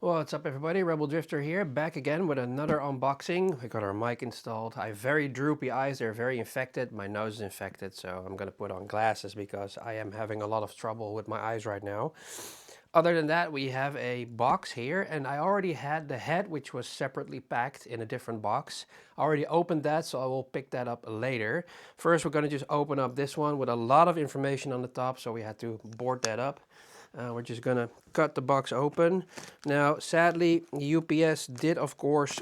What's up everybody, Rebel Drifter here, back again with another unboxing. We got our mic installed. I have very droopy eyes, they're very infected. My nose is infected, so I'm gonna put on glasses because I am having a lot of trouble with my eyes right now. Other than that, we have a box here, and I already had the head, which was separately packed in a different box. I already opened that, so I will pick that up later. First, we're gonna just open up this one with a lot of information on the top, so we had to board that up. We're just gonna cut the box open. Now, sadly, UPS did, of course,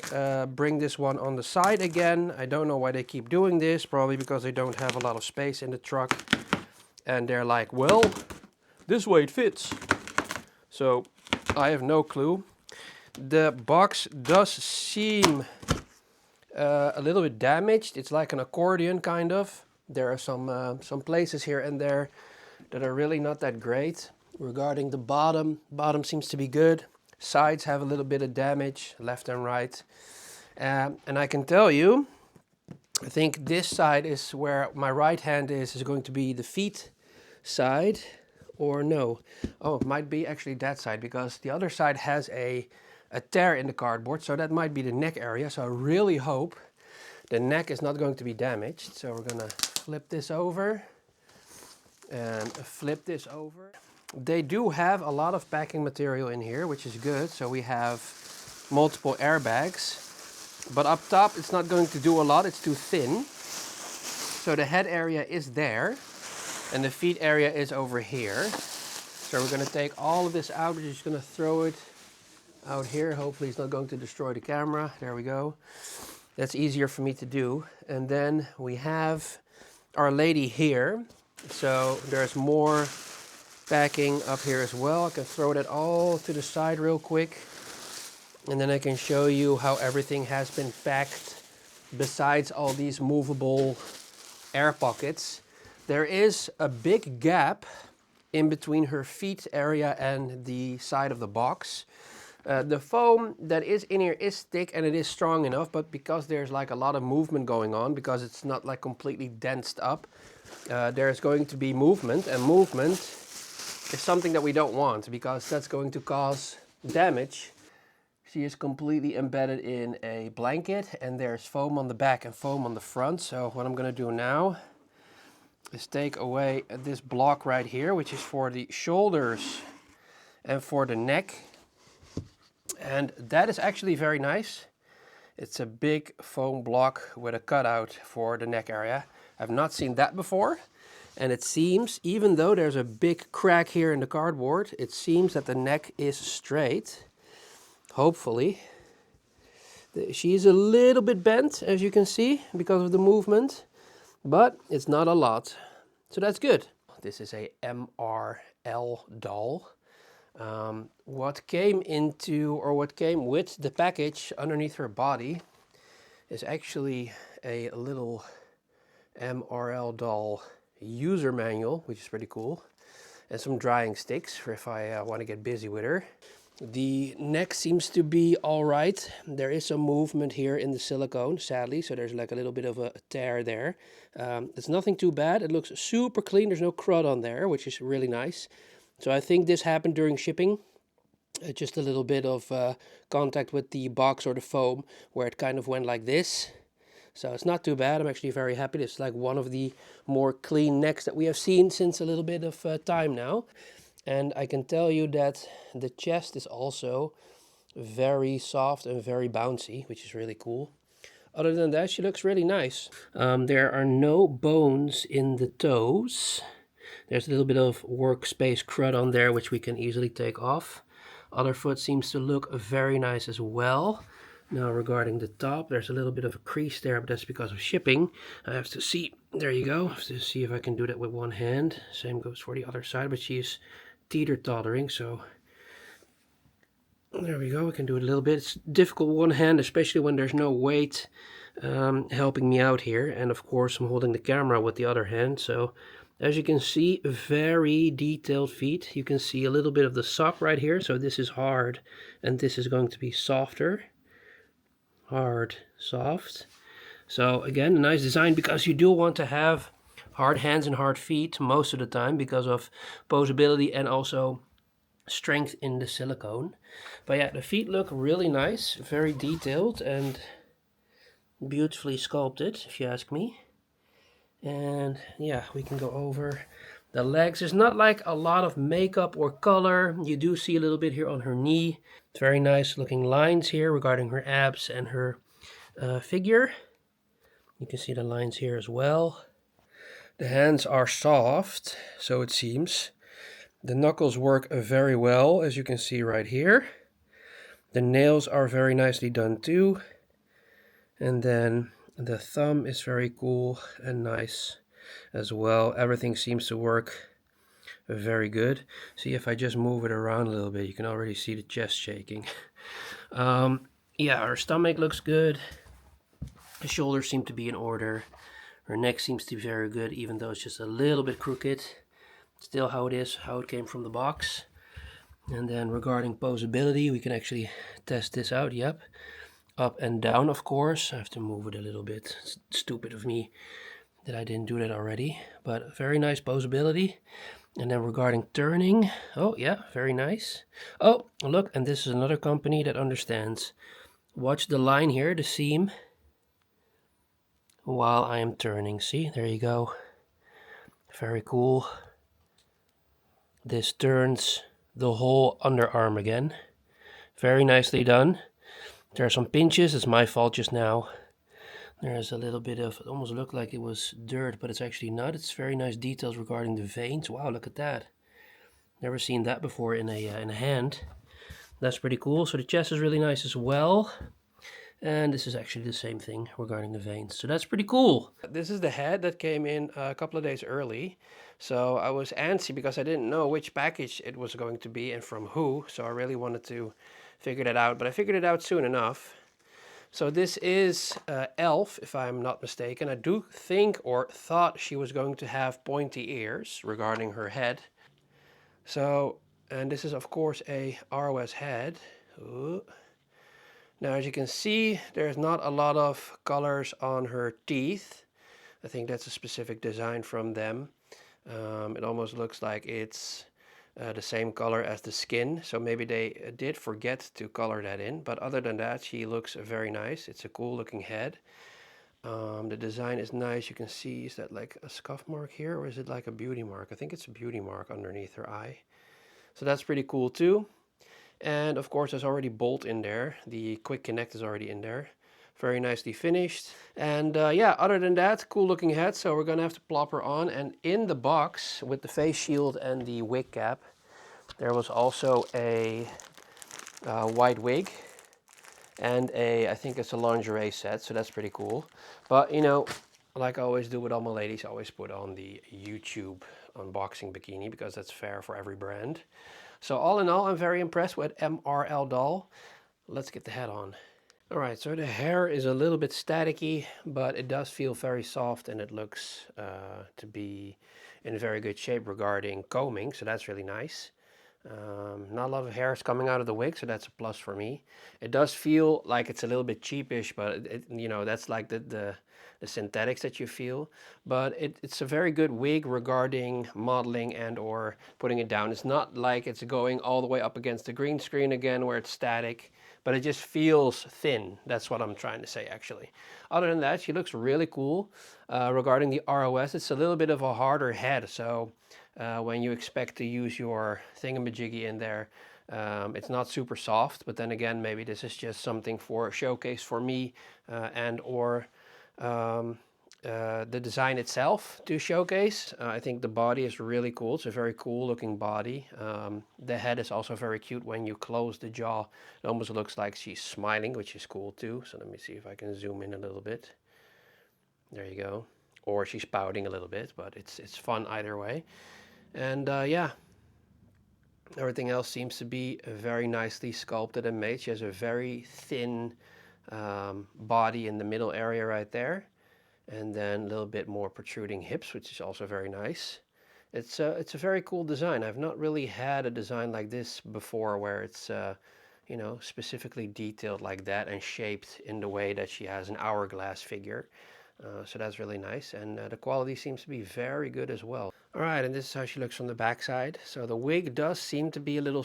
bring this one on the side again. I don't know why they keep doing this, probably because they don't have a lot of space in the truck. And they're like, well, this way it fits. So, I have no clue. The box does seem a little bit damaged. It's like an accordion, kind of. There are some places here and there that are really not that great. Regarding the bottom seems to be good. Sides have a little bit of damage, left and right. And I can tell you, I think this side is where my right hand is going to be the feet side, or no. Oh, it might be actually that side, because the other side has a tear in the cardboard, so that might be the neck area. So I really hope the neck is not going to be damaged. So we're gonna flip this over and flip this over. They do have a lot of packing material in here, which is good. So we have multiple airbags, but up top it's not going to do a lot, it's too thin. So the head area is there and the feet area is over here. So we're gonna take all of this out. We're just gonna throw it out here. Hopefully it's not going to destroy the camera. There we go. That's easier for me to do. And then we have our lady here. So there's more packing up here as well. I can throw that all to the side real quick, and then I can show you how everything has been packed besides all these movable air pockets. There is a big gap in between her feet area and the side of the box. The foam that is in here is thick and it is strong enough, but because there's like a lot of movement going on, because it's not like completely densed up, there's going to be movement, and movement is something that we don't want because that's going to cause damage. She is completely embedded in a blanket and there's foam on the back and foam on the front. So what I'm going to do now is take away this block right here, which is for the shoulders and for the neck. And that is actually very nice. It's a big foam block with a cutout for the neck area. I've not seen that before. And it seems, even though there's a big crack here in the cardboard, it seems that the neck is straight. Hopefully. She's a little bit bent, as you can see, because of the movement. But it's not a lot. So that's good. This is a MRLdoll. What came with the package underneath her body is actually a little MRLdoll user manual, which is pretty cool, and some drying sticks for if I want to get busy with her. The neck seems to be all right. There is some movement here in the silicone, sadly, so there's like a little bit of a tear there. It's nothing too bad. It looks super clean. There's no crud on there, which is really nice. So I think this happened during shipping. Just a little bit of contact with the box or the foam where it kind of went like this. So it's not too bad. I'm actually very happy. It's like one of the more clean necks that we have seen since a little bit of time now. And I can tell you that the chest is also very soft and very bouncy, which is really cool. Other than that, she looks really nice. There are no bones in the toes. There's a little bit of workspace crud on there, which we can easily take off. Other foot seems to look very nice as well. Now regarding the top, there's a little bit of a crease there, but that's because of shipping. I have to see, there you go, I have to see if I can do that with one hand. Same goes for the other side, but she's teeter-tottering, so there we go, we can do it a little bit. It's difficult with one hand, especially when there's no weight helping me out here. And of course, I'm holding the camera with the other hand, so as you can see, very detailed feet. You can see a little bit of the sock right here, so this is hard, and this is going to be softer. Hard, soft. So again, a nice design, because you do want to have hard hands and hard feet most of the time because of posability and also strength in the silicone. But yeah, the feet look really nice, very detailed and beautifully sculpted, if you ask me. And yeah, we can go over the legs. There's not like a lot of makeup or color. You do see a little bit here on her knee. It's very nice looking lines here regarding her abs and her figure. You can see the lines here as well. The hands are soft, so it seems. The knuckles work very well, as you can see right here. The nails are very nicely done too. And then the thumb is very cool and nice as well. Everything seems to work very good. See, if I just move it around a little bit, you can already see the chest shaking. Yeah, her stomach looks good. The shoulders seem to be in order. Her neck seems to be very good, even though it's just a little bit crooked. Still how it is, how it came from the box. And then regarding posability, we can actually test this out. Yep. Up and down, of course. I have to move it a little bit. It's stupid of me that I didn't do that already. But very nice posability. And then regarding turning, oh yeah, very nice. Oh, look, and this is another company that understands. Watch the line here, the seam, while I am turning. See, there you go. Very cool. This turns the whole underarm again. Very nicely done. There are some pinches. It's my fault just now. There's a little bit of, it almost looked like it was dirt, but it's actually not. It's very nice details regarding the veins. Wow, look at that. Never seen that before in a hand. That's pretty cool. So the chest is really nice as well. And this is actually the same thing regarding the veins. So that's pretty cool. This is the head that came in a couple of days early. So I was antsy because I didn't know which package it was going to be and from who. So I really wanted to figure that out. But I figured it out soon enough. So this is Elf, if I'm not mistaken. I do think or thought she was going to have pointy ears regarding her head. So, and this is of course a ROS head. Ooh. Now, as you can see, there's not a lot of colors on her teeth. I think that's a specific design from them. It almost looks like it's the same color as the skin, so maybe they did forget to color that in. But other than that, she looks very nice. It's a cool looking head. The design is nice. You can see, is that like a scuff mark here, or is it like a beauty mark? I think it's a beauty mark underneath her eye. So that's pretty cool too. And of course, there's already bolt in there. The quick connect is already in there. Very nicely finished. And yeah, other than that, cool looking head. So we're gonna have to plop her on. And in the box with the face shield and the wig cap, there was also a white wig and I think it's a lingerie set. So that's pretty cool. But you know, like I always do with all my ladies, I always put on the YouTube unboxing bikini because that's fair for every brand. So all in all, I'm very impressed with MRLdoll. Let's get the head on. All right, so the hair is a little bit staticky, but it does feel very soft and it looks to be in very good shape regarding combing, so that's really nice. Not a lot of hair is coming out of the wig, so that's a plus for me. It does feel like it's a little bit cheapish, but you know, that's like the synthetics that you feel. But it's a very good wig regarding modeling and or putting it down. It's not like it's going all the way up against the green screen again where it's static, but it just feels thin. That's what I'm trying to say actually. Other than that, she looks really cool. Regarding the ROS, it's a little bit of a harder head, so when you expect to use your thingamajiggy in there, it's not super soft, but then again, maybe this is just something for a showcase for me and or the design itself to showcase. I think the body is really cool. It's a very cool looking body. The head is also very cute when you close the jaw. It almost looks like she's smiling, which is cool too. So let me see if I can zoom in a little bit. There you go. Or she's pouting a little bit, but it's fun either way. And yeah, everything else seems to be very nicely sculpted and made. She has a very thin body in the middle area right there. And then a little bit more protruding hips, which is also very nice. It's a very cool design. I've not really had a design like this before where it's, you know, specifically detailed like that and shaped in the way that she has an hourglass figure. So that's really nice, and the quality seems to be very good as well. All right, and this is how she looks from the back side. So the wig does seem to be a little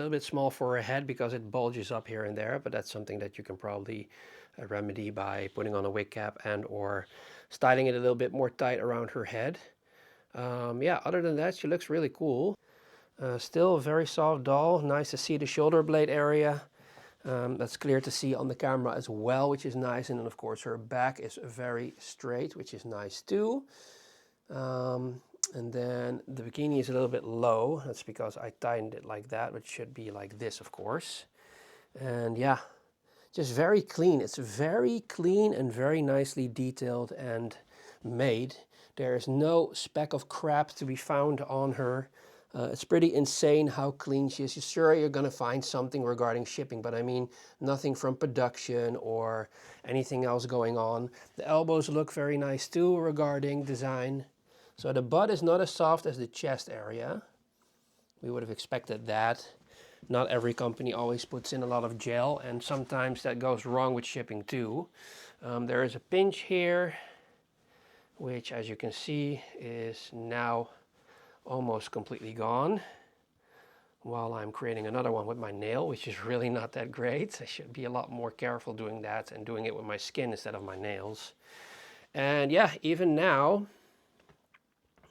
bit small for her head because it bulges up here and there, but that's something that you can probably remedy by putting on a wig cap and or styling it a little bit more tight around her head. Yeah, other than that, she looks really cool. Still a very soft doll. Nice to see the shoulder blade area. That's clear to see on the camera as well, which is nice. And then of course her back is very straight, which is nice too. And then the bikini is a little bit low. That's because I tightened it like that, which should be like this, of course. And yeah, just very clean. It's very clean and very nicely detailed and made. There is no speck of crap to be found on her. It's pretty insane how clean she is. Sure, you're going to find something regarding shipping, but I mean nothing from production or anything else going on. The elbows look very nice too regarding design. So the butt is not as soft as the chest area. We would have expected that. Not every company always puts in a lot of gel, and sometimes that goes wrong with shipping too. There is a pinch here, which as you can see is now almost completely gone, while I'm creating another one with my nail, which is really not that great. I should be a lot more careful doing that and doing it with my skin instead of my nails. And yeah, even now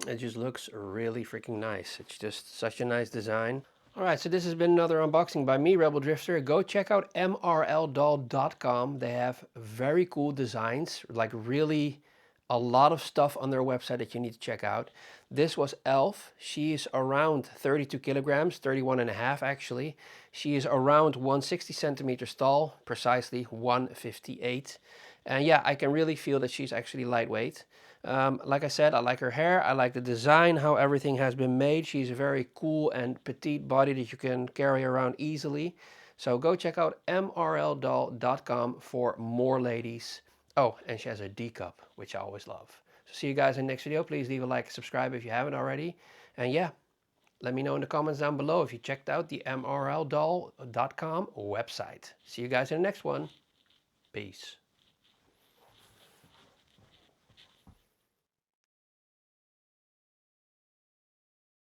it just looks really freaking nice. It's just such a nice design. Alright, so this has been another unboxing by me, Rebel Drifter. Go check out MRLdoll.com. They have very cool designs, like really a lot of stuff on their website that you need to check out. This was Elf. She is around 32 kilograms, 31 and a half actually. She is around 160 centimeters tall, precisely 158. And yeah, I can really feel that she's actually lightweight. Like I said, I like her hair, I like the design, how everything has been made. She's a very cool and petite body that you can carry around easily. So go check out MRLdoll.com for more ladies. Oh, and she has a D cup, which I always love. So see you guys in the next video. Please leave a like and subscribe if you haven't already. And yeah, let me know in the comments down below if you checked out the MRLdoll.com website. See you guys in the next one. Peace.